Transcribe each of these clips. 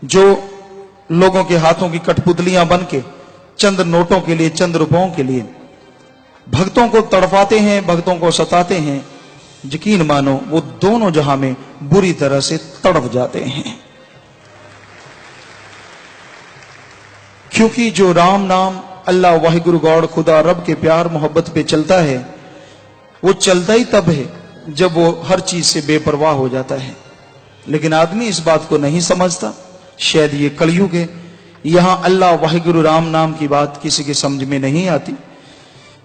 जो लोगों के हाथों की कठपुतलियां बन के चंद नोटों के लिए, चंद रुपयों के लिए भक्तों को तड़पाते हैं, भक्तों को सताते हैं, यकीन मानो वो दोनों जहां में बुरी तरह से तड़प जाते हैं। क्योंकि जो राम नाम अल्लाह वाहिगुरु गॉड खुदा रब के प्यार मोहब्बत पे चलता है, वो चलता ही तब है जब वो हर चीज से बेपरवाह हो जाता है। लेकिन आदमी इस बात को नहीं समझता। शायद ये कलयुग है, यहां अल्लाह वाहिगुरु राम नाम की बात किसी के समझ में नहीं आती,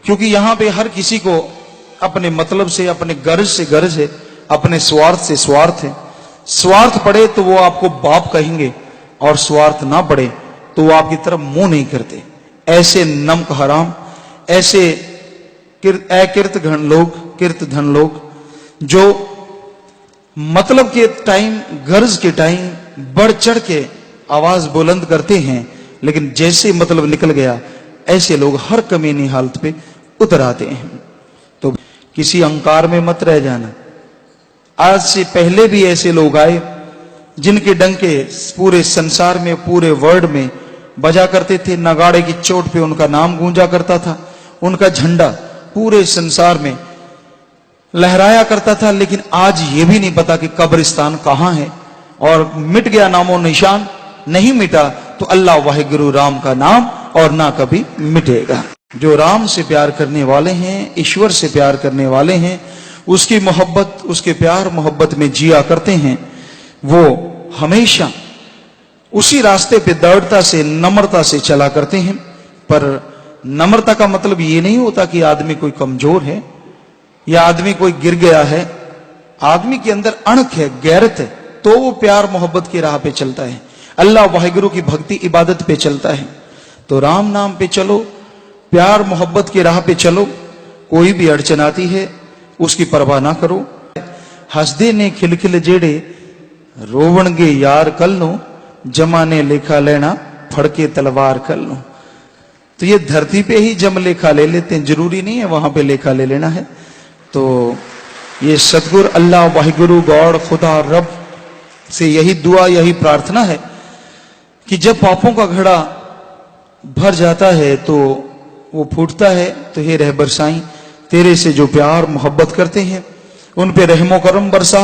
क्योंकि यहां पे हर किसी को अपने मतलब से, अपने गर्ज से गर्ज है, अपने स्वार्थ से स्वार्थ है। स्वार्थ पड़े तो वो आपको बाप कहेंगे, और स्वार्थ ना पड़े तो वो आपकी तरफ मुंह नहीं करते। ऐसे नमक हराम, ऐसे अकृत घन लोग, कृत धन लोग, जो मतलब के टाइम, गर्ज के टाइम बढ़ चढ़ के आवाज बुलंद करते हैं, लेकिन जैसे मतलब निकल गया ऐसे लोग हर कमीनी हालत पे उतर आते हैं। तो किसी अहंकार में मत रह जाना। आज से पहले भी ऐसे लोग आए जिनके डंके पूरे संसार में, पूरे वर्ल्ड में बजा करते थे। नगाड़े की चोट पे उनका नाम गूंजा करता था, उनका झंडा पूरे संसार में लहराया करता था। लेकिन आज ये भी नहीं पता कि कब्रिस्तान कहां है, और मिट गया नामो निशान। नहीं मिटा तो अल्लाह वाहिगुरु राम का नाम और ना कभी मिटेगा। जो राम से प्यार करने वाले हैं, ईश्वर से प्यार करने वाले हैं, उसकी मोहब्बत, उसके प्यार मोहब्बत में जिया करते हैं, वो हमेशा उसी रास्ते पे दृढ़ता से, नम्रता से चला करते हैं। पर नम्रता का मतलब ये नहीं होता कि आदमी कोई कमजोर है या आदमी कोई गिर गया है। आदमी के अंदर अणख है, गैरत है, तो वो प्यार मोहब्बत की राह पे चलता है, अल्लाह वाहिगुरु की भक्ति इबादत पे चलता है। तो राम नाम पे चलो, प्यार मोहब्बत की राह पे चलो। कोई भी अड़चन आती है उसकी परवाह ना करो। हंसदे ने खिलखिल जेड़े, रोवणगे यार कल नो, जमाने लेखा लेना फड़के तलवार कल नो। तो ये धरती पे ही जम लेखा ले लेते हैं, जरूरी नहीं है वहां पे लेखा ले लेना है। तो ये सतगुरु अल्लाह वाहिगुरु गॉड खुदा रब से यही दुआ, यही प्रार्थना है कि जब पापों का घड़ा भर जाता है तो वो फूटता है। तो हे रहबर साईं, तेरे से जो प्यार मोहब्बत करते हैं उन पे रहमो करम बरसा,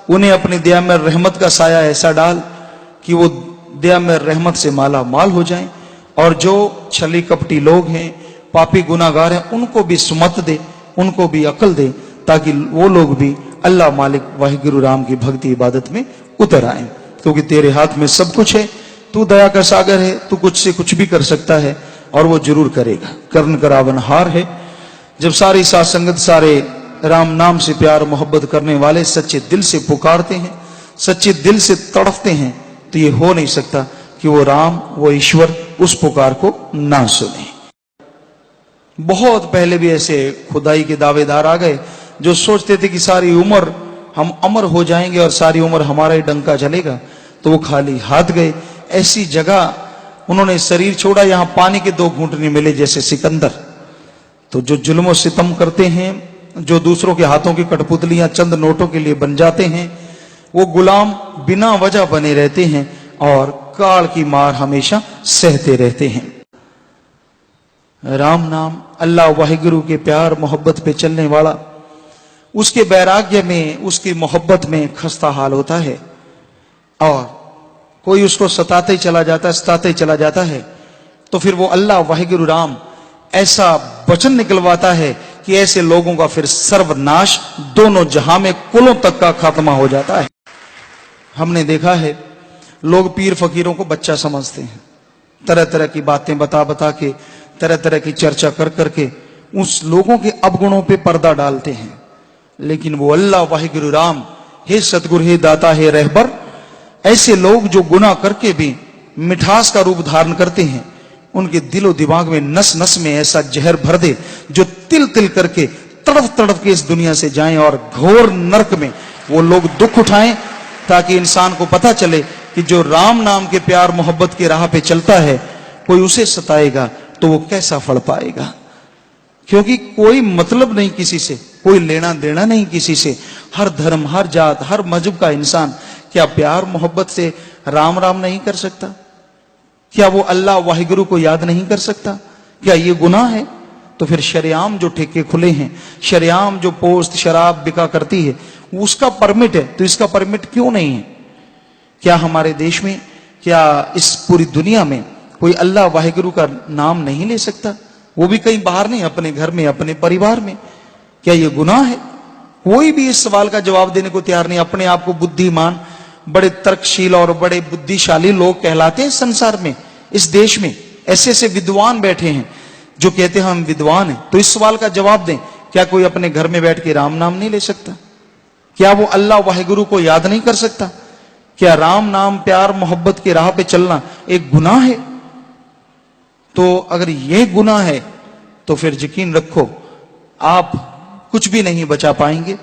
उन्हें अपनी दया में रहमत का साया ऐसा डाल कि वो दया में रहमत से माला माल हो जाएं। और जो छली कपटी लोग हैं, पापी गुनाहगार हैं, उनको भी सुमत दे, उनको भी अकल दे, ताकि वो लोग भी अल्लाह मालिक वाहिगुरु राम की भक्ति इबादत में उतर आए। क्योंकि तेरे हाथ में सब कुछ है, तू दया का सागर है, तू कुछ से कुछ भी कर सकता है, और वो जरूर करेगा। कर्ण करावन हार है। जब सारी साथ संगत, सारे राम नाम से प्यार मोहब्बत करने वाले सच्चे दिल से पुकारते हैं, सच्चे दिल से तड़पते हैं, तो ये हो नहीं सकता कि वो राम, वो ईश्वर उस पुकार को ना सुने। बहुत पहले भी ऐसे खुदाई के दावेदार आ गए जो सोचते थे कि सारी उम्र हम अमर हो जाएंगे और सारी उम्र हमारा ही डंका चलेगा। तो वो खाली हाथ गए। ऐसी जगह उन्होंने शरीर छोड़ा, यहां पानी के 2 घूंट नहीं मिले, जैसे सिकंदर। तो जो जुल्म और सितम करते हैं, जो दूसरों के हाथों की कठपुतलियां चंद नोटों के लिए बन जाते हैं, वो गुलाम बिना वजह बने रहते हैं और काल की मार हमेशा सहते रहते हैं। राम नाम अल्लाह वाहिगुरु के प्यार मोहब्बत पे चलने वाला, उसके वैराग्य में, उसकी मोहब्बत में खस्ता हाल होता है। और कोई उसको सताते ही चला जाता है, सताते ही चला जाता है, तो फिर वो अल्लाह वाहिगुरु राम ऐसा वचन निकलवाता है कि ऐसे लोगों का फिर सर्वनाश दोनों जहां में, कुलों तक का खात्मा हो जाता है। हमने देखा है लोग पीर फकीरों को बच्चा समझते हैं, तरह तरह की बातें बता बता के, तरह तरह की चर्चा कर करके उस लोगों के अवगुणों पे पर्दा डालते हैं। लेकिन वो अल्लाह वाहिगुरु राम, हे सतगुरु, हे दाता, हे रहबर, ऐसे लोग जो गुनाह करके भी मिठास का रूप धारण करते हैं, उनके दिलो दिमाग में, नस नस में ऐसा जहर भर दे जो तिल तिल करके तड़प तड़प के इस दुनिया से जाएं और घोर नरक में वो लोग दुख उठाएं, ताकि इंसान को पता चले कि जो राम नाम के प्यार मोहब्बत की राह पे चलता है, कोई उसे सताएगा तो वो कैसा फल पाएगा। क्योंकि कोई मतलब नहीं किसी से, कोई लेना देना नहीं किसी से। हर धर्म, हर जात, हर मजहब का इंसान क्या प्यार मोहब्बत से राम राम नहीं कर सकता? क्या वो अल्लाह वाहिगुरु को याद नहीं कर सकता? क्या ये गुनाह है? तो फिर शरेआम जो ठेके खुले हैं, शरेआम जो पोस्त शराब बिका करती है, उसका परमिट है, तो इसका परमिट क्यों नहीं है? क्या हमारे देश में, क्या इस पूरी दुनिया में कोई अल्लाह वाहिगुरु का नाम नहीं ले सकता? वो भी कहीं बाहर नहीं, अपने घर में, अपने परिवार में। क्या ये गुनाह है? कोई भी इस सवाल का जवाब देने को तैयार नहीं। अपने आप को बुद्धिमान, बड़े तर्कशील और बड़े बुद्धिशाली लोग कहलाते हैं संसार में, इस देश में ऐसे ऐसे विद्वान बैठे हैं जो कहते हैं हम विद्वान हैं। तो इस सवाल का जवाब दें, क्या कोई अपने घर में बैठ के राम नाम नहीं ले सकता? क्या वो अल्लाह वाहिगुरु को याद नहीं कर सकता? क्या राम नाम प्यार मोहब्बत की राह पे चलना एक गुनाह है? तो अगर ये गुनाह है तो फिर यकीन रखो आप कुछ भी नहीं बचा पाएंगे,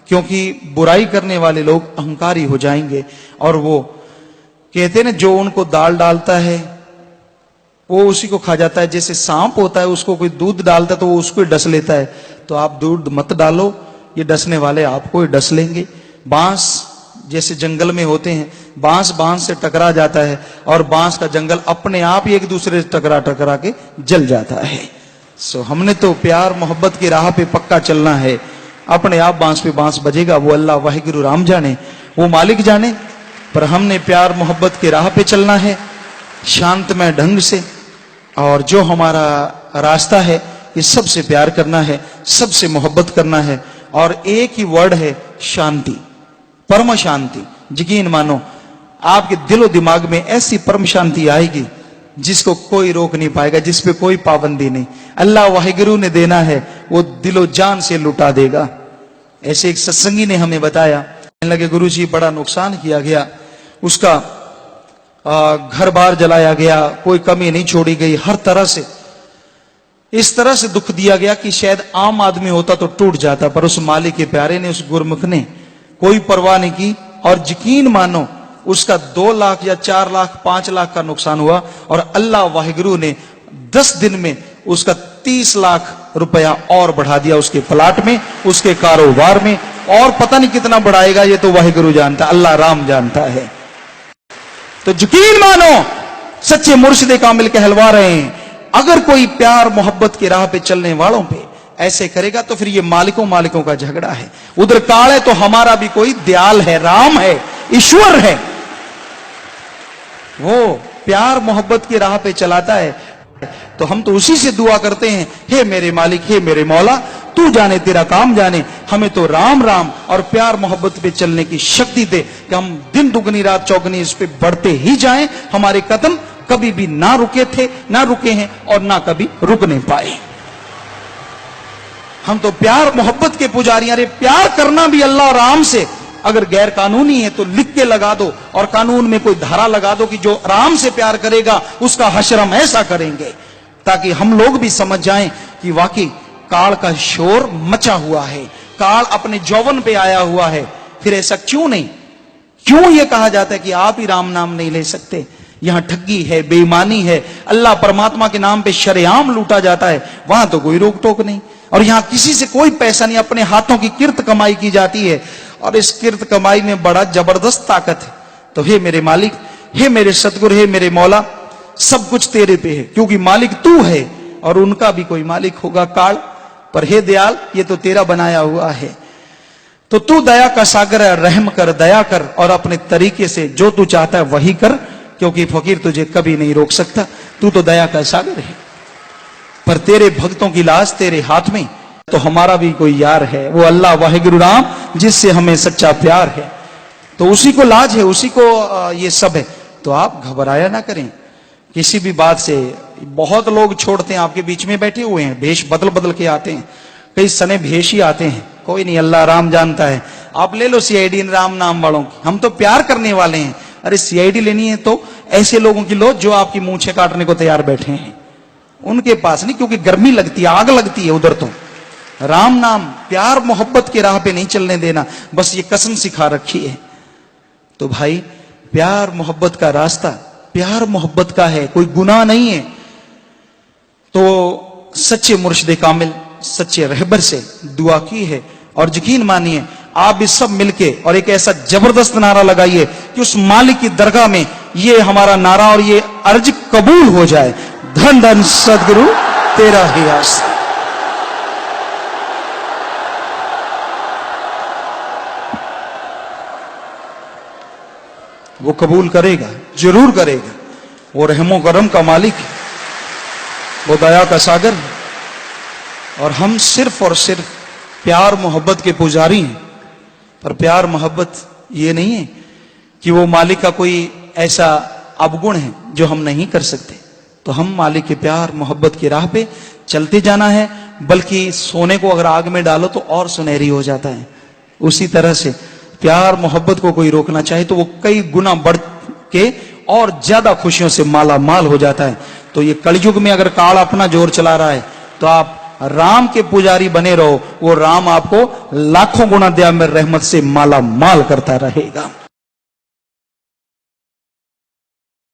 क्योंकि बुराई करने वाले लोग अहंकारी हो जाएंगे। और वो कहते हैं ना, जो उनको दाल डालता है वो उसी को खा जाता है। जैसे सांप होता है, उसको कोई दूध डालता है तो वो उसको ही डस लेता है। तो आप दूध मत डालो, ये डसने वाले आपको ही डस लेंगे। बांस जैसे जंगल में होते हैं, बांस बांस से टकरा जाता है और बांस का जंगल अपने आप ही एक दूसरे से टकरा टकरा के जल जाता है। सो हमने तो प्यार मोहब्बत की राह पे पक्का चलना है। अपने आप बांस पे बांस बजेगा, वो अल्लाह वाहिगुरु राम जाने, वो मालिक जाने, पर हमने प्यार मोहब्बत की राह पे चलना है शांतमय ढंग से। और जो हमारा रास्ता है, ये सबसे प्यार करना है, सबसे मोहब्बत करना है। और एक ही वर्ड है, शांति, परम शांति। यकीन मानो आपके दिलो दिमाग में ऐसी परम शांति आएगी जिसको कोई रोक नहीं पाएगा, जिस पे कोई पाबंदी नहीं। अल्लाह वाहिगुरु ने देना है, वो दिलो जान से लुटा देगा। ऐसे एक सत्संगी ने हमें बताया, कहने लगे गुरुजी बड़ा नुकसान किया गया, उसका घर बार जलाया गया, कोई कमी नहीं छोड़ी गई, हर तरह से इस तरह से दुख दिया गया कि शायद आम आदमी होता तो टूट जाता, पर उस मालिक के प्यारे ने, उस गुरमुख ने कोई परवाह नहीं की। और यकीन मानो उसका 2 लाख या 4 लाख 5 लाख का नुकसान हुआ और अल्लाह वाहिगुरु ने 10 दिन में उसका 30 लाख रुपया और बढ़ा दिया, उसके प्लाट में, उसके कारोबार में। और पता नहीं कितना बढ़ाएगा, ये तो वाहिगुरु जानता, अल्लाह राम जानता है। तो यकीन मानो सच्चे मुर्शिद कामिल कहलवा रहे हैं, अगर कोई प्यार मोहब्बत की राह पे चलने वालों पे ऐसे करेगा तो फिर ये मालिकों मालिकों का झगड़ा है। उधर काल है तो हमारा भी कोई दयाल है, राम है, ईश्वर है, वो प्यार मोहब्बत की राह पे चलाता है। तो हम तो उसी से दुआ करते हैं, हे मेरे मालिक, हे मेरे मौला, तू जाने तेरा काम जाने, हमें तो राम राम और प्यार मोहब्बत पे चलने की शक्ति दे कि हम दिन दुगनी रात चौगनी इस पे बढ़ते ही जाएं। हमारे कदम कभी भी ना रुके थे, ना रुके हैं और ना कभी रुक नहीं पाए। हम तो प्यार मोहब्बत के पुजारी। अरे प्यार करना भी अल्लाह राम से अगर गैर कानूनी है तो लिख के लगा दो और कानून में कोई धारा लगा दो कि जो राम से प्यार करेगा उसका हश्र हम ऐसा करेंगे, ताकि हम लोग भी समझ जाएं कि वाकई काल का शोर मचा हुआ है, काल अपने जौवन पे आया हुआ है। फिर ऐसा क्यों नहीं, क्यों यह कहा जाता है कि आप ही राम नाम नहीं ले सकते? यहां ठगी है, बेईमानी है, अल्लाह परमात्मा के नाम पे शरेआम लूटा जाता है, वहां तो कोई रोक टोक नहीं। और यहां किसी से कोई पैसा नहीं, अपने हाथों की किर्त कमाई की जाती है और इस किर्त कमाई में बड़ा जबरदस्त ताकत है। तो हे मेरे मालिक, हे मेरे सतगुरु, हे मेरे मौला, सब कुछ तेरे पे है, क्योंकि मालिक तू है और उनका भी कोई मालिक होगा काल। पर हे दयाल, ये तो तेरा बनाया हुआ है, तो तू दया का सागर है, रहम कर, दया कर और अपने तरीके से जो तू चाहता है वही कर, क्योंकि फकीर तुझे कभी नहीं रोक सकता, तू तो दया का सागर है। पर तेरे भक्तों की लाज तेरे हाथ में, तो हमारा भी कोई यार है, वो अल्लाह वाहिगुरु राम, जिससे हमें सच्चा प्यार है। तो उसी को लाज है, उसी को ये सब है। तो आप घबराया ना करें किसी भी बात से। बहुत लोग छोड़ते हैं, आपके बीच में बैठे हुए हैं, भेष बदल बदल के आते हैं, कई सने भेष ही आते हैं। कोई नहीं, अल्लाह राम जानता है। आप ले लो सीआईडी राम नाम वालों की, हम तो प्यार करने वाले हैं। अरे सीआईडी लेनी है तो ऐसे लोगों की लो जो आपकी मूंछें काटने को तैयार बैठे हैं, उनके पास नहीं, क्योंकि गर्मी लगती है, आग लगती है उधर। तो राम नाम प्यार मोहब्बत की राह पे नहीं चलने देना, बस ये कसम सिखा रखी है। तो भाई प्यार मोहब्बत का रास्ता प्यार मोहब्बत का है, कोई गुनाह नहीं है। तो सच्चे मुर्शिद कामिल, सच्चे रहबर से दुआ की है और यकीन मानिए आप भी सब मिलके और एक ऐसा जबरदस्त नारा लगाइए कि उस मालिक की दरगाह में ये हमारा नारा और ये अर्ज कबूल हो जाए। धन धन सदगुरु तेरा ही आस्था। वो कबूल करेगा, जरूर करेगा। वो रहमो करम का मालिक है, वो दया का सागर है, और हम सिर्फ और सिर्फ प्यार मोहब्बत के पुजारी हैं। पर प्यार मोहब्बत ये नहीं है कि वो मालिक का कोई ऐसा अवगुण है जो हम नहीं कर सकते। तो हम मालिक के प्यार मोहब्बत की राह पे चलते जाना है, बल्कि सोने को अगर आग में डालो तो और सुनहरी हो जाता है। उसी तरह से प्यार मोहब्बत को कोई रोकना चाहे तो वो कई गुना बढ़ के और ज्यादा खुशियों से माला माल हो जाता है। तो ये कलयुग में अगर काल अपना जोर चला रहा है तो आप राम के पुजारी बने रहो, वो राम आपको लाखों गुना दया में रहमत से माला माल करता रहेगा।